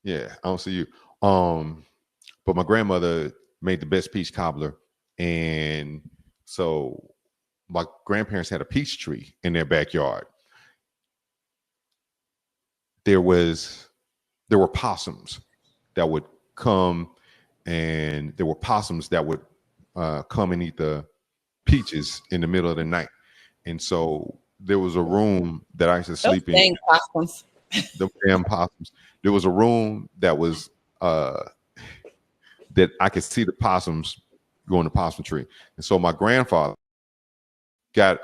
Yeah, I don't see you. But my grandmother made the best peach cobbler, and so my grandparents had a peach tree in their backyard. There were possums that would come, and there were possums that would come and eat the peaches in the middle of the night. And so there was a room that I used to Those sleep in. dang possums. The damn possums. There was a room that was that I could see the possums go in the possum tree. And so my grandfather got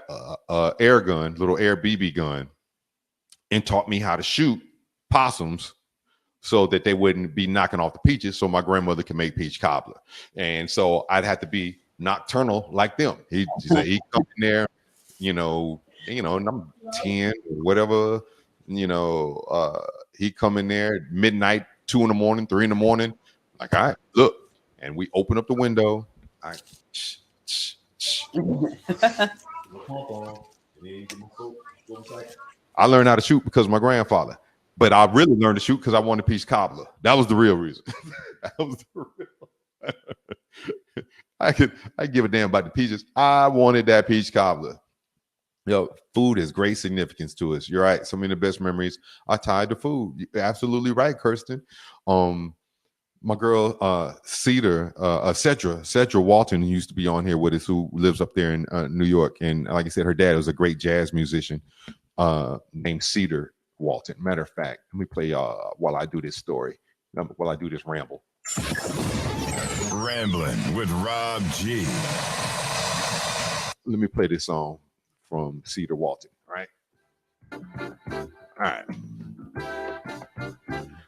a air gun, little air BB gun, and taught me how to shoot possums so that they wouldn't be knocking off the peaches, so my grandmother could make peach cobbler. And so I'd have to be nocturnal like them. He said he'd come in there, and I'm 10 or whatever, he'd come in there at midnight, 2 in the morning, 3 in the morning, like, all right, look. And we open up the window. I learned how to shoot because of my grandfather. But I really learned to shoot because I wanted peach cobbler. That was the real reason. That was the real. I give a damn about the peaches. I wanted that peach cobbler. Food has great significance to us. You're right. Some of the best memories are tied to food. You're absolutely right, Kirsten. My girl Cedra Walton used to be on here with us, who lives up there in New York. And like I said, her dad was a great jazz musician named Cedar Walton. Matter of fact, let me play while I do this story, while I do this ramble. Rambling with Rob G. Let me play this song from Cedar Walton. All right.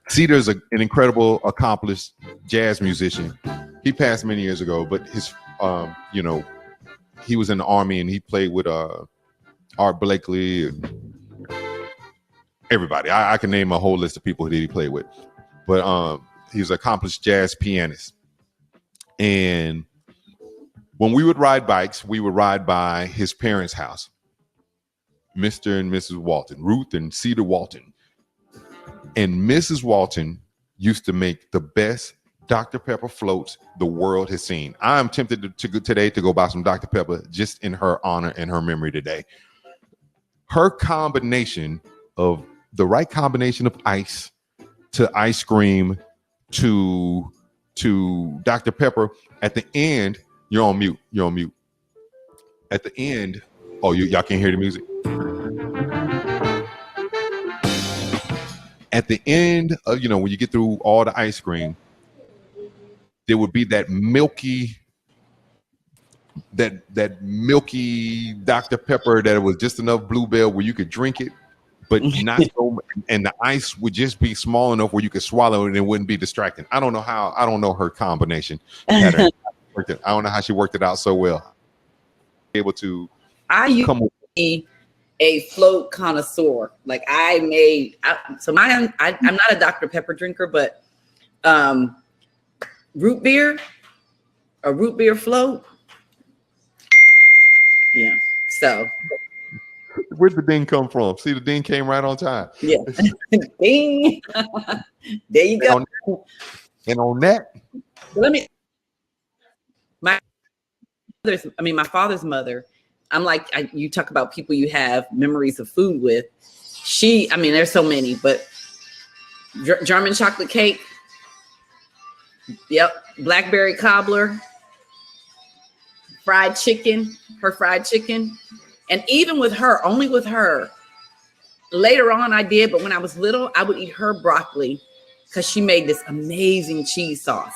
Cedar is an incredible, accomplished jazz musician. He passed many years ago, but his, he was in the Army and he played with Art Blakely and everybody. I can name a whole list of people that he played with, but he's an accomplished jazz pianist. And when we would ride bikes, we would ride by his parents' house, Mr. and Mrs. Walton, Ruth and Cedar Walton. And Mrs. Walton used to make the best Dr. Pepper floats the world has seen. I am tempted today to go buy some Dr. Pepper just in her honor and her memory today. Her combination of the right combination of ice to ice cream to Dr. Pepper. At the end, you're on mute. At the end, y'all can't hear the music. At the end of, when you get through all the ice cream, there would be that milky Dr. Pepper that it was just enough Bluebell where you could drink it, but not so much, and the ice would just be small enough where you could swallow it and it wouldn't be distracting. I don't know her combination pattern. I don't know how she worked it out so well. Able to come with a float connoisseur. Like I'm not a Dr. Pepper drinker, but a root beer float. Yeah. So where'd the ding come from? See, the ding came right on time. Yeah. Ding. There you go. And on that, my father's mother, I'm like, you talk about people you have memories of food with. There's so many, but German chocolate cake. Yep. Blackberry cobbler. Fried chicken. Her fried chicken. And even with her, only with her, later on I did, but when I was little, I would eat her broccoli because she made this amazing cheese sauce.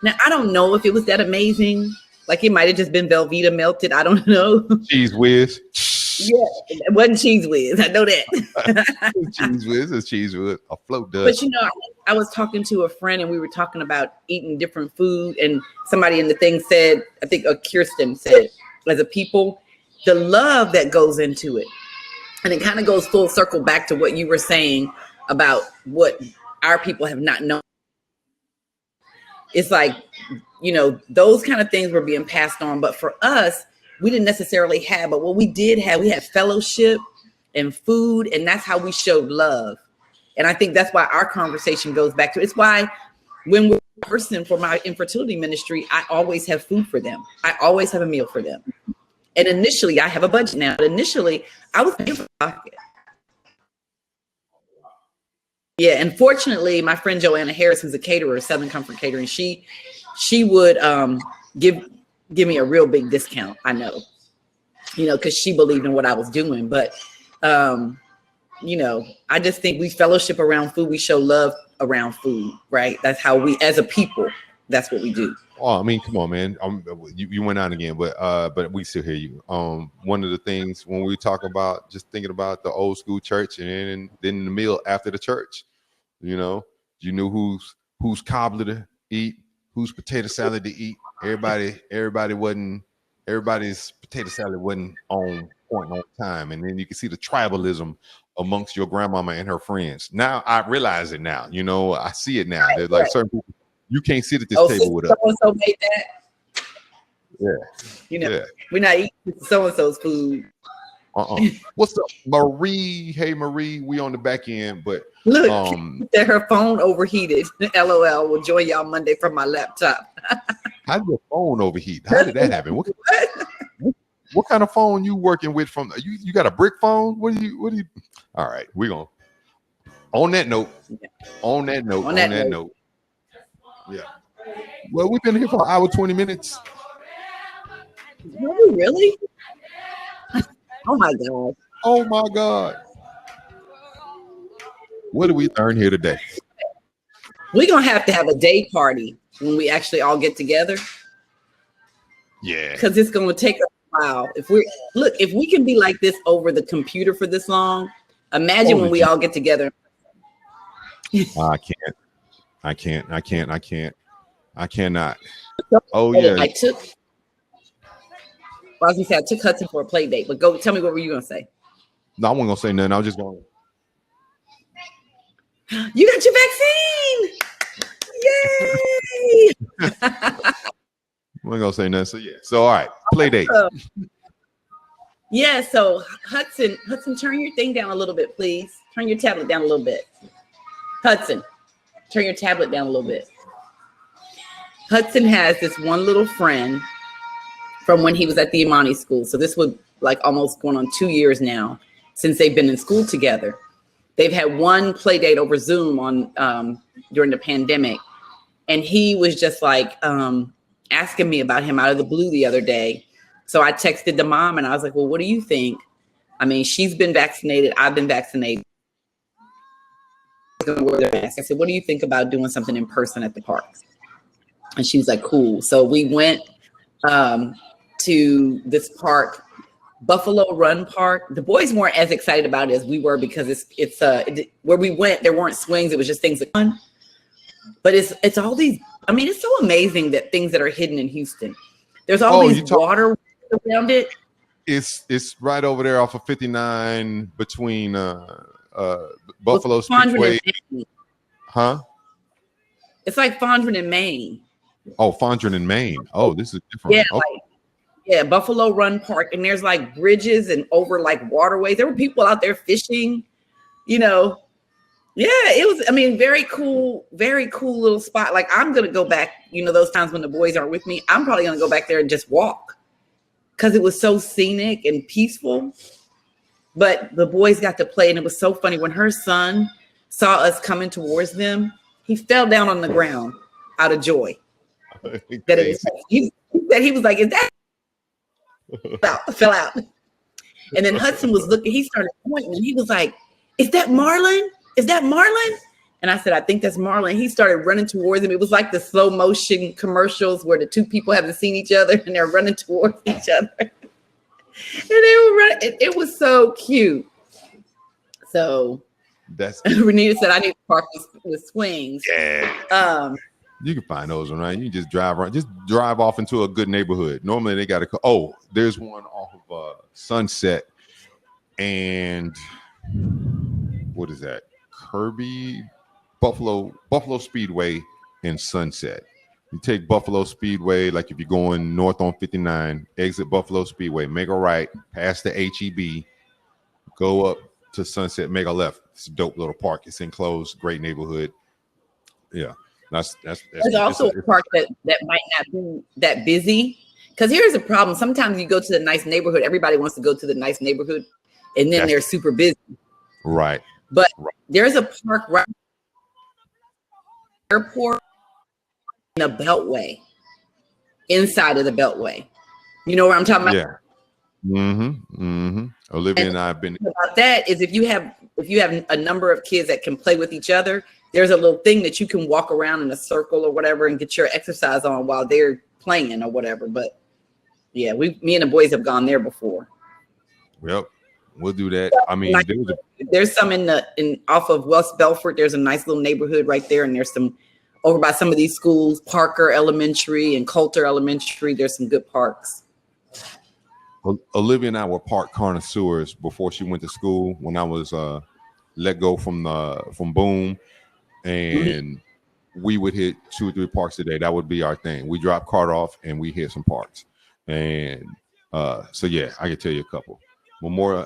Now, I don't know if it was that amazing. Like it might have just been Velveeta melted. I don't know. Cheese whiz. Yeah, it wasn't cheese whiz. I know that. Cheese whiz is cheese whiz. A float does. But I was talking to a friend and we were talking about eating different food. And somebody in the thing said, I think Kirsten said, as a people, the love that goes into it. And it kind of goes full circle back to what you were saying about what our people have not known. It's like, those kind of things were being passed on. But for us, we didn't necessarily have, but what we did have, we had fellowship and food, and that's how we showed love. And I think that's why our conversation goes back to, it's why when we're person for my infertility ministry, I always have food for them. I always have a meal for them. And initially, I have a budget now, but initially I was paying for the pocket. Yeah, and fortunately, my friend Joanna Harris, who's a caterer, Southern Comfort Catering, she would give me a real big discount. I know, because she believed in what I was doing. But I just think we fellowship around food. We show love around food, right? That's how we, as a people, that's what we do. Oh, I mean, come on, man. You went out again, but we still hear you. One of the things when we talk about just thinking about the old school church and then the meal after the church, you knew whose cobbler to eat, whose potato salad to eat. Everybody's potato salad wasn't on point on time, and then you can see the tribalism amongst your grandmama and her friends. Now I realize it now. I see it now. There's like certain people you can't sit at this table with us. So made that. Yeah. We're not eating so-and-so's food. What's up, Marie? Hey, Marie, we on the back end, but look, that her phone overheated. LOL. We'll join y'all Monday from my laptop. How did your phone overheat? How did that happen? What kind of phone you working with? From you got a brick phone? What do you? All right, we're gonna. On that note. Yeah. Well, we've been here for an hour 20 minutes. Really? Oh my God. What did we learn here today? We're gonna have to have a day party when we actually all get together. Yeah. Because it's gonna take a while. If we can be like this over the computer for this long, imagine when we all get together. I cannot. Oh yeah. I took Hudson for a play date, but go tell me, what were you gonna say? No, I wasn't gonna say nothing. I was just going. You got your vaccine! Yay! I wasn't gonna say nothing. So yeah. So all right, play date. Yeah. So Hudson, turn your thing down a little bit, please. Turn your tablet down a little bit. Hudson, turn your tablet down a little bit. Hudson has this one little friend from when he was at the Imani school. So this would like almost going on 2 years now since they've been in school together. They've had one play date over Zoom on during the pandemic. And he was just like asking me about him out of the blue the other day. So I texted the mom and I was like, well, what do you think? I mean, she's been vaccinated. I've been vaccinated. I said, what do you think about doing something in person at the park? And she was like, cool. So we went to this park, Buffalo Run Park. The boys weren't as excited about it as we were because it's where we went, there weren't swings. It was just things that fun. But it's all these, I mean, it's so amazing that things that are hidden in Houston. There's all these water around it. It's right over there off of 59 between Buffalo Speedway. Huh? It's like Fondren in Maine. Oh, Fondren in Maine. Oh, this is different. Yeah, Buffalo Run Park. And there's like bridges and over like waterways. There were people out there fishing, Yeah, it was, I mean, very cool little spot. Like I'm going to go back, those times when the boys aren't with me, I'm probably going to go back there and just walk because it was so scenic and peaceful. But the boys got to play, and it was so funny when her son saw us coming towards them. He fell down on the ground out of joy. He was like, "Is that?" Fell out. And then Hudson was looking. He started pointing, and he was like, "Is that Marlon? Is that Marlon?" And I said, "I think that's Marlon." He started running towards him. It was like the slow motion commercials where the two people haven't seen each other and they're running towards each other. And they were running. It was so cute. So that's Renita said, "I need to park with swings." Yeah. You can find those one, right? You just drive around, just drive off into a good neighborhood. Normally they got to. Oh, there's one off of Sunset, and what is that? Buffalo Speedway in Sunset. You take Buffalo Speedway, like if you're going north on 59, exit Buffalo Speedway, make a right, past the HEB, go up to Sunset, make a left. It's a dope little park. It's enclosed, great neighborhood. Yeah, that's There's also a park that might not be that busy. Because here's a problem. Sometimes you go to the nice neighborhood. Everybody wants to go to the nice neighborhood, and then they're super busy. Right. But there's a park right airport in the Beltway, inside of the Beltway. You know what I'm talking about? Yeah. Olivia and I have been about that is if you have a number of kids that can play with each other, there's a little thing that you can walk around in a circle or whatever and get your exercise on while they're playing or whatever. But yeah, me and the boys have gone there before. Yep, we'll do that. I mean, there's some in off of West Belfort. There's a nice little neighborhood right there, and there's some over by some of these schools, Parker Elementary and Coulter Elementary. There's some good parks. Olivia and I were park connoisseurs before she went to school. When I was let go from Boom, and we would hit 2 or 3 parks a day. That would be our thing. We drop cart off and we hit some parks. And so yeah, I can tell you a couple. Memorial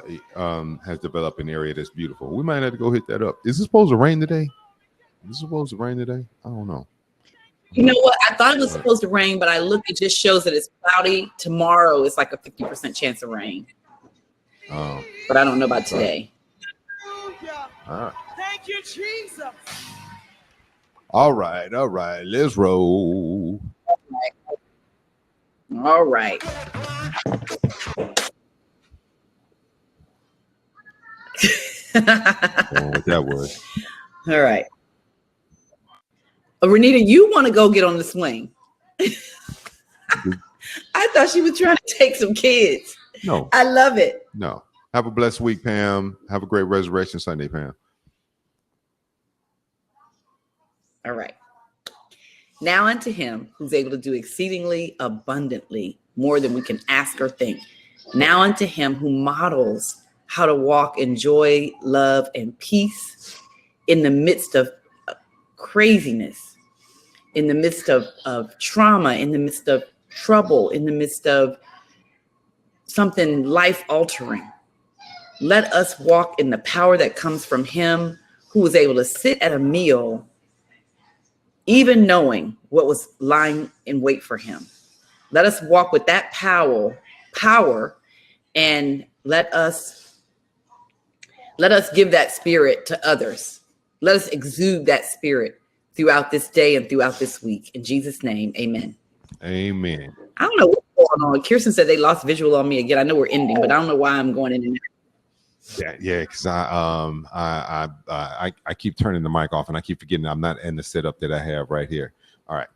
has developed an area that's beautiful. We might have to go hit that up. Is it supposed to rain today? I don't know. You know what? I thought it was supposed to rain, but I looked. It just shows that it's cloudy. Tomorrow it's like a 50% chance of rain. Oh, but I don't know about today. All right. Thank you, Jesus. All right. Let's roll. All right. What that was. All right. Renita, you want to go get on the swing? I thought she was trying to take some kids. No. I love it. No. Have a blessed week, Pam. Have a great Resurrection Sunday, Pam. All right. Now unto him who's able to do exceedingly abundantly more than we can ask or think. Now unto him who models how to walk in joy, love, and peace in the midst of craziness, in the midst of trauma, in the midst of trouble, in the midst of something life-altering. Let us walk in the power that comes from him who was able to sit at a meal, even knowing what was lying in wait for him. Let us walk with that power, and let us give that spirit to others. Let us exude that spirit throughout this day and throughout this week. In Jesus' name, amen. Amen. I don't know what's going on. Kirsten said they lost visual on me again. I know we're ending, but I don't know why I'm going in and out. Yeah, because I keep turning the mic off and I keep forgetting I'm not in the setup that I have right here. All right.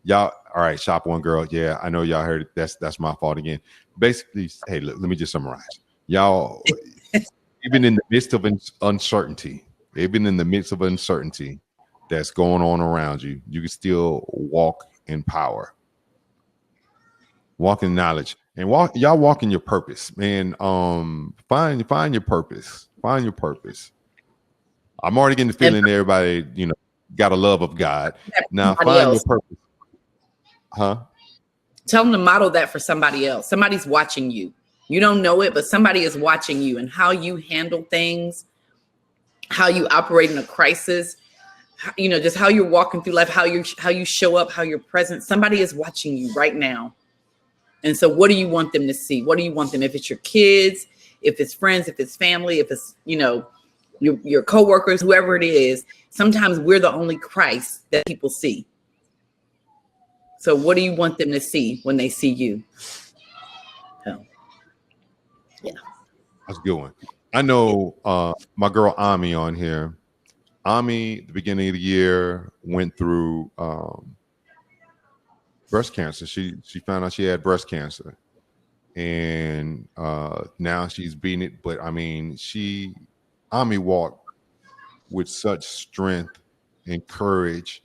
Y'all, all right, Shop One Girl. Yeah, I know y'all heard it. That's my fault again. Basically, hey, let me just summarize. Y'all, even in the midst of uncertainty, that's going on around you, you can still walk in power, walk in knowledge, and walk in your purpose, man. Find your purpose. Find your purpose. I'm already getting the feeling everybody, got a love of God. Now find your purpose. Huh? Tell them to model that for somebody else. Somebody's watching you. You don't know it, but somebody is watching you and how you handle things, how you operate in a crisis, just how you're walking through life, how you show up, how you're present. Somebody is watching you right now. And so what do you want them to see? What do you want them, if it's your kids, if it's friends, if it's family, if it's, your coworkers, whoever it is, sometimes we're the only Christ that people see. So what do you want them to see when they see you? Oh. Yeah. That's a good one. I know my girl Ami on here. Ami, the beginning of the year, went through breast cancer. She found out she had breast cancer, and now she's beating it. But I mean, Ami walked with such strength and courage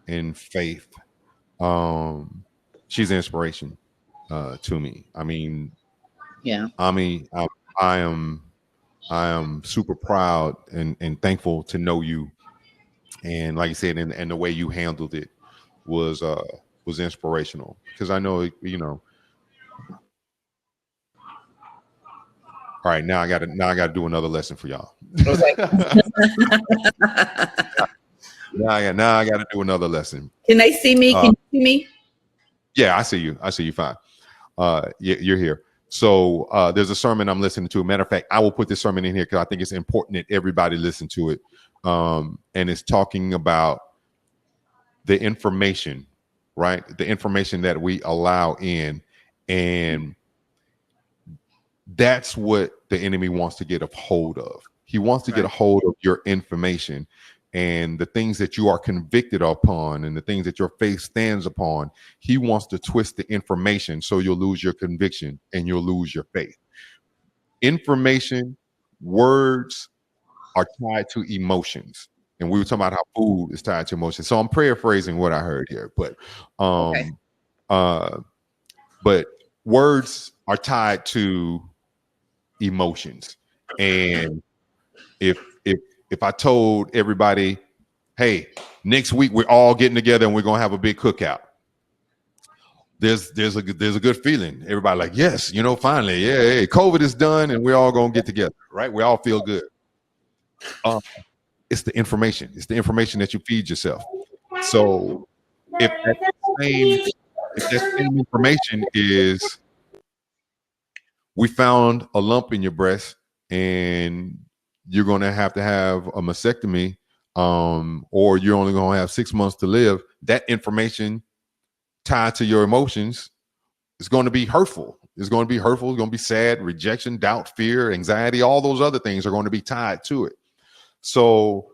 and faith. She's an inspiration to me. I mean, yeah, Ami, I am super proud and thankful to know you. And like I said, and the way you handled it was inspirational, because I know, All right, now I gotta do another lesson for y'all. Okay. now I gotta do another lesson. Can they see me? Can you see me? Yeah, I see you. I see you fine. You're here. So there's a sermon I'm listening to. Matter of fact, I will put this sermon in here because I think it's important that everybody listen to it. And it's talking about the information, right? The information that we allow in, and that's what the enemy wants to get a hold of. He wants to get a hold of your information and the things that you are convicted upon and the things that your faith stands upon. He wants to twist the information so you'll lose your conviction and you'll lose your faith. Information, words are tied to emotions. And we were talking about how food is tied to emotions. So I'm paraphrasing what I heard here, but but words are tied to emotions. And if I told everybody, hey, next week we're all getting together and we're gonna have a big cookout, there's a good feeling. Everybody like, yes, finally, yeah, COVID is done and we're all gonna get together, right? We all feel good. It's the information. It's the information that you feed yourself. So if that same information is, we found a lump in your breast and you're going to have a mastectomy, or you're only going to have 6 months to live, that information tied to your emotions is going to be hurtful. It's going to be hurtful. It's going to be sad, rejection, doubt, fear, anxiety. All those other things are going to be tied to it. So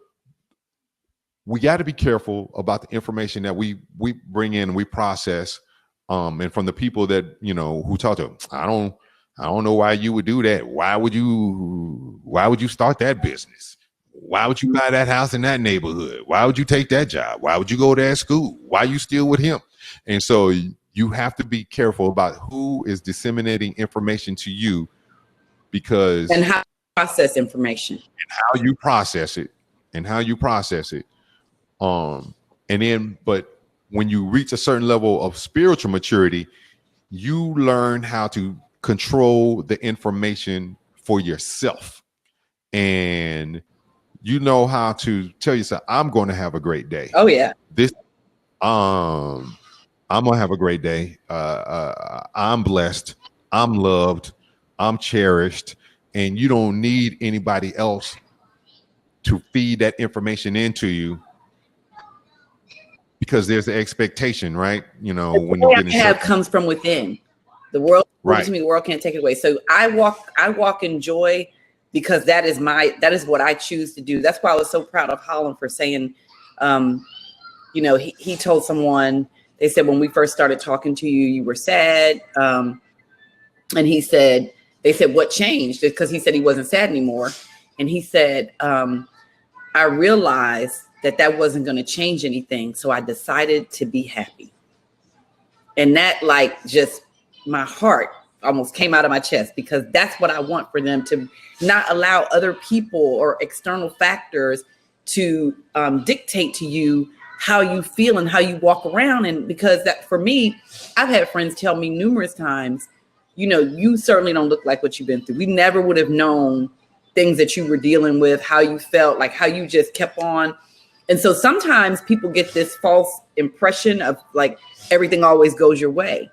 we got to be careful about the information that we bring in and we process. And from the people that, who talk to them, I don't know why you would do that. Why would you start that business? Why would you buy that house in that neighborhood? Why would you take that job? Why would you go to that school? Why you still with him? And so you have to be careful about who is disseminating information to you, because and how you process information and how you process it. And then, but when you reach a certain level of spiritual maturity, you learn how to control the information for yourself. And you know how to tell yourself, I'm going to have a great day. Oh yeah. I'm going to have a great day. I'm blessed. I'm loved. I'm cherished. And you don't need anybody else to feed that information into you, because there's the expectation, right? When you get in comes from within. The world, right, to me, the world can't take it away. So I walk in joy, because that is what I choose to do. That's why I was so proud of Holland for saying, he told someone, they said, when we first started talking to you, you were sad. And they said, what changed? Because he said he wasn't sad anymore. And he said, I realized that wasn't going to change anything. So I decided to be happy. And that, just my heart almost came out of my chest, because that's what I want for them, to not allow other people or external factors to dictate to you how you feel and how you walk around. And because that, for me, I've had friends tell me numerous times, you certainly don't look like what you've been through. We never would have known things that you were dealing with, how you felt, like how you just kept on. And so sometimes people get this false impression of like everything always goes your way.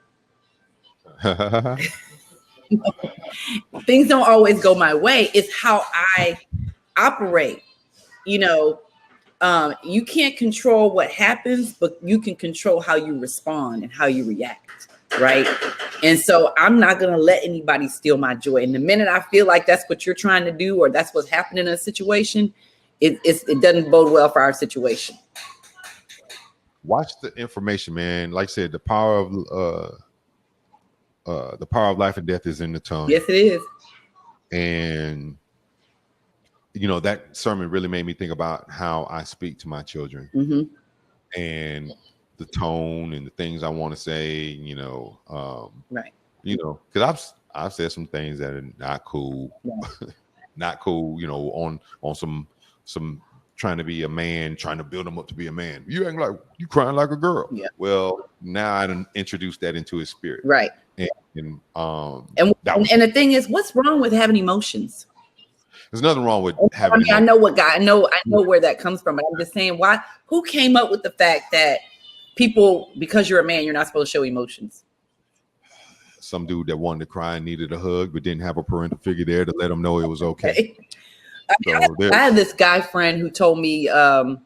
Things don't always go my way. It's how I operate. You can't control what happens, but you can control how you respond and how you react, right? And so I'm not going to let anybody steal my joy. And the minute I feel like that's what you're trying to do, or that's what's happening in a situation, it doesn't bode well for our situation. Watch the information, man. Like I said, the power of life and death is in the tongue. Yes, it is. And that sermon really made me think about how I speak to my children, and the tone and the things I want to say. Right. Because I've said some things that are not cool, not cool. On some trying to be a man, trying to build him up to be a man. You acting like you crying like a girl. Yeah. Well, now I done introduced that into his spirit. Right. And the thing is, what's wrong with having emotions? There's nothing wrong with having. I know I know where that comes from, but I'm just saying, who came up with the fact that people, because you're a man, you're not supposed to show emotions? Some dude that wanted to cry and needed a hug, but didn't have a parental figure there to let him know it was okay. I had this guy friend who told me about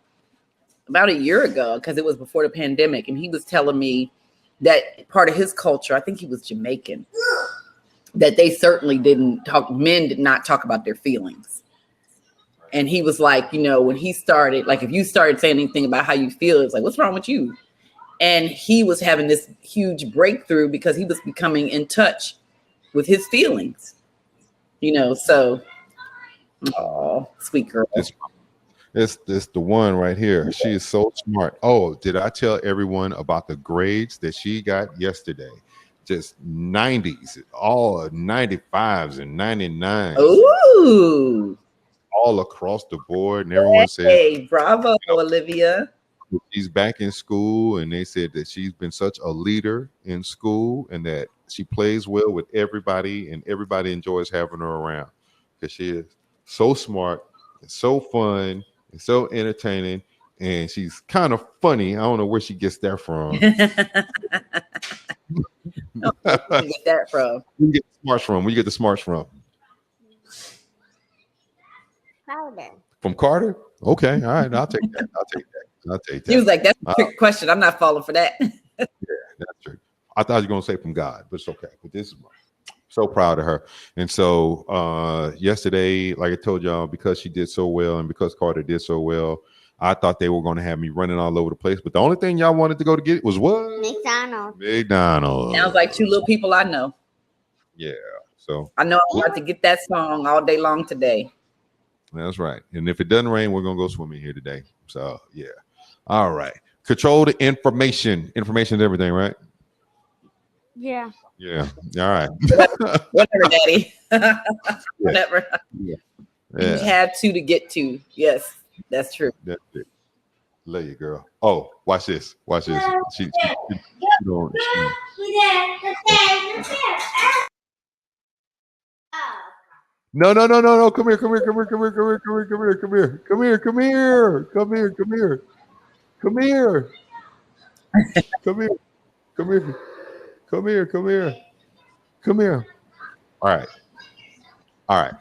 a year ago, because it was before the pandemic, and he was telling me that part of his culture, I think he was Jamaican, that they certainly men did not talk about their feelings. And he was like, when he started, like if you started saying anything about how you feel, it's like, what's wrong with you? And he was having this huge breakthrough because he was becoming in touch with his feelings, so, oh, sweet girl. It's the one right here. She is so smart. Oh, did I tell everyone about the grades that she got yesterday? Just 90s, all 95s and 99s. Ooh. All across the board. And everyone said, hey, bravo, Olivia. She's back in school, and they said that she's been such a leader in school and that she plays well with everybody, and everybody enjoys having her around because she is so smart and so fun and so entertaining, and she's kind of funny. I don't know where she gets that from. Where you get that from? Where you get the smarts from? Where you get the smarts from? Carter. From Carter? Okay, all right. I'll take that. He was like, that's a trick question. I'm not falling for that. Yeah, that's true. I thought you were going to say from God, but it's okay. But this is so proud of her. And so yesterday, like I told y'all, because she did so well and because Carter did so well, I thought they were going to have me running all over the place. But the only thing y'all wanted to go to get was what? McDonald's. Sounds like two little people I know. Yeah. So I know I'm about to get that song all day long today. That's right. And if it doesn't rain, we're going to go swimming here today. So, yeah. All right. Control the information. Information is everything, right? Yeah. Yeah. All right. Whatever, Daddy. Whatever. Yeah. You have to get to. Yes, that's true. That's it. Love you, girl. Oh, watch this. Watch this. She No. Come here. Come here. All right.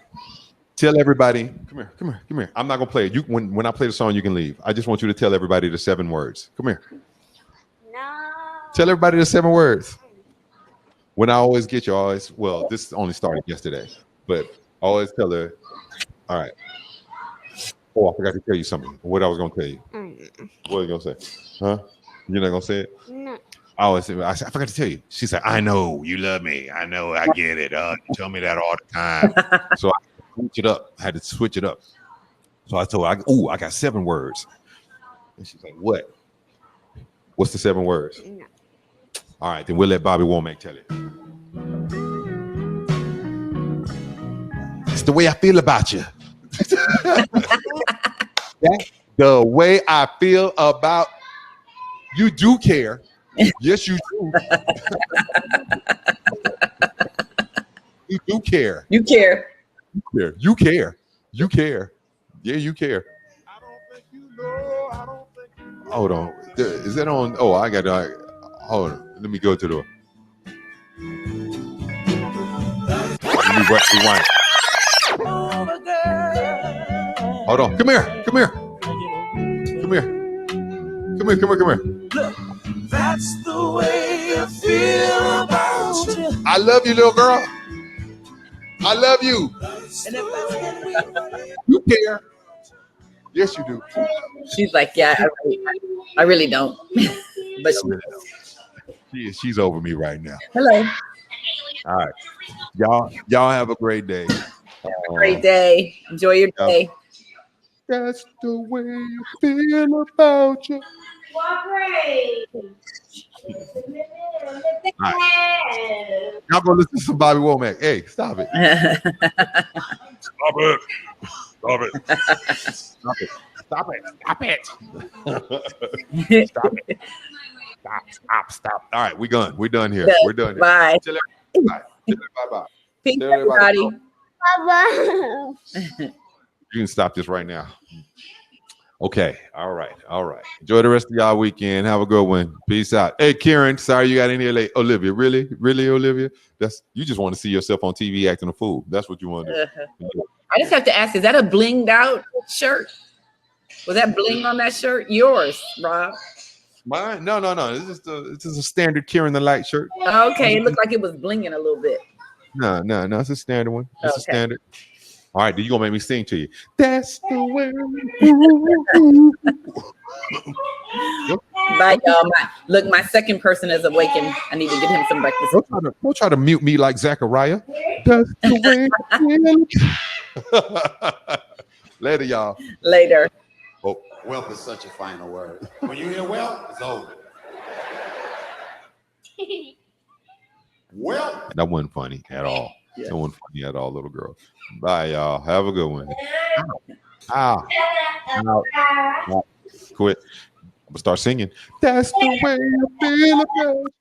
Tell everybody. Come here. I'm not gonna play it. When I play the song, you can leave. I just want you to tell everybody the 7 words. Come here. No. Tell everybody the 7 words. When I always get you, this only started yesterday, but I always tell her, all right. Oh, I forgot to tell you something. What I was gonna tell you. What are you gonna say? Huh? You're not gonna say it? No. I forgot to tell you. She said, I know you love me. I know, I get it. You tell me that all the time. So I had to switch it up. So I told her, I got 7 words. And she's like, what? What's the 7 words? No. All right, then we'll let Bobby Womack tell it. It's the way I feel about you. That's the way I feel about you. Do care. Yes, you do. You do care. You care. You care. Yeah, you care. Hold on. Is that on? Oh, I got to. Hold on. Let me go to the. Let me rewind. Hold on. Come here. That's the way I feel about you. I love you, little girl. I love you. You care. Yes, you do. She's like, yeah, I really don't. But she's over me right now. Hello. All right. Y'all have a great day. Great day. Enjoy your day. That's the way I feel about you. Right. Y'all go listen to some Bobby Womack. Hey, stop it. Stop it. Stop it. Stop it. Stop it. Stop it. Stop it. Stop. All right, we're done. We're done here. We're done here. Bye. Tell everybody bye. Bye-bye. Peace, Tell everybody everybody. Bye-bye. you can stop this right now. Okay. All right. Enjoy the rest of y'all weekend. Have a good one. Peace out. Hey, Karen, sorry you got in here late. Olivia, really? Really, Olivia? You just want to see yourself on TV acting a fool. That's what you want to do. I just have to ask, is that a blinged out shirt? Was that bling on that shirt? Yours, Rob. Mine? No. It's just a standard Karen the Light shirt. Okay, it looked like it was blinging a little bit. No. It's a standard one. It's a Okay. standard. All right, you gonna make me sing to you. That's the way. Bye, y'all. My second person is awakened. I need to give him some breakfast. Don't try to mute me like Zachariah. That's the way. Later, y'all. Later. Oh, Wealth is such a final word. When you hear wealth, it's over. Wealth. that wasn't funny at all. Yeah. That wasn't funny at all, little girl. Bye, y'all. Have a good one. Ow. Quit. I'm gonna start singing. That's the way I feel about